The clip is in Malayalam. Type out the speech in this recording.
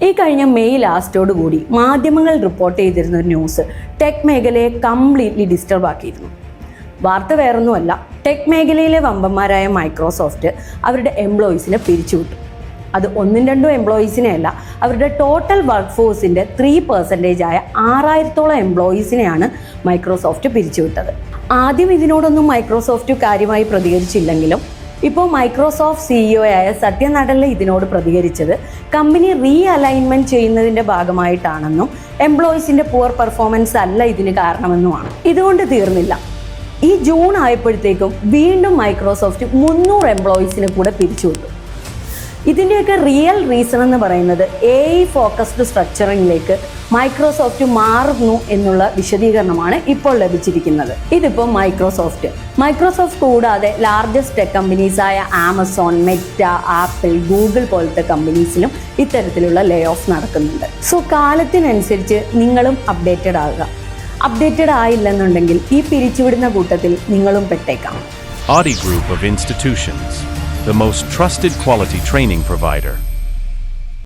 ഈ കഴിഞ്ഞ മെയ് ലാസ്റ്റോടുകൂടി മാധ്യമങ്ങൾ റിപ്പോർട്ട് ചെയ്തിരുന്ന ഒരു ന്യൂസ് ടെക് മേഖലയെ കംപ്ലീറ്റ്ലി ഡിസ്റ്റർബ് ആക്കിയിരുന്നു. വാർത്ത വേറൊന്നുമല്ല, ടെക് മേഖലയിലെ വമ്പന്മാരായ മൈക്രോസോഫ്റ്റ് അവരുടെ എംപ്ലോയീസിനെ പിരിച്ചുവിട്ടു. അത് 1-2 എംപ്ലോയീസിനെ അല്ല, അവരുടെ ടോട്ടൽ വർക്ക് ഫോഴ്സിൻ്റെ 3% ആയ 6000-ഓളം എംപ്ലോയീസിനെയാണ് മൈക്രോസോഫ്റ്റ് പിരിച്ചുവിട്ടത്. ആദ്യം ഇതിനോടൊന്നും മൈക്രോസോഫ്റ്റ് കാര്യമായി പ്രതികരിച്ചില്ലെങ്കിലും ഇപ്പോൾ മൈക്രോസോഫ്റ്റ് CEO ആയ സത്യ നടല്ല ഇതിനോട് പ്രതികരിച്ചത് കമ്പനി അലൈൻമെൻറ്റ് ചെയ്യുന്നതിൻ്റെ ഭാഗമായിട്ടാണെന്നും എംപ്ലോയീസിൻ്റെ പുവർ പെർഫോമൻസ് അല്ല ഇതിന് കാരണമെന്നുമാണ്. ഇതുകൊണ്ട് തീർന്നില്ല. ഈ ജൂൺ ആയപ്പോഴത്തേക്കും വീണ്ടും മൈക്രോസോഫ്റ്റ് 300 എംപ്ലോയീസിനെ കൂടെ പിരിച്ചുവിട്ടു. ഇതിൻ്റെയൊക്കെ റിയൽ റീസൺ എന്ന് പറയുന്നത് AI ഫോക്കസ്ഡ് സ്ട്രക്ചറിങ്ങിലേക്ക് മൈക്രോസോഫ്റ്റ് മാറുന്നു എന്നുള്ള വിശദീകരണമാണ് ഇപ്പോൾ ലഭിച്ചിരിക്കുന്നത്. ഇതിപ്പോൾ മൈക്രോസോഫ്റ്റ് കൂടാതെ ലാർജസ്റ്റ് ടെക് കമ്പനീസായ ആമസോൺ, മെറ്റ, ആപ്പിൾ, ഗൂഗിൾ പോലത്തെ കമ്പനീസിലും ഇത്തരത്തിലുള്ള ലേ ഓഫ് നടക്കുന്നുണ്ട്. സോ കാലത്തിനനുസരിച്ച് നിങ്ങളും അപ്ഡേറ്റഡ് ആകുക. അപ്ഡേറ്റഡ് ആയില്ലെന്നുണ്ടെങ്കിൽ ഈ പിരിച്ചുവിടുന്ന കൂട്ടത്തിൽ നിങ്ങളും പെട്ടേക്കാം. Audi Group of Institutions, the most trusted quality training provider.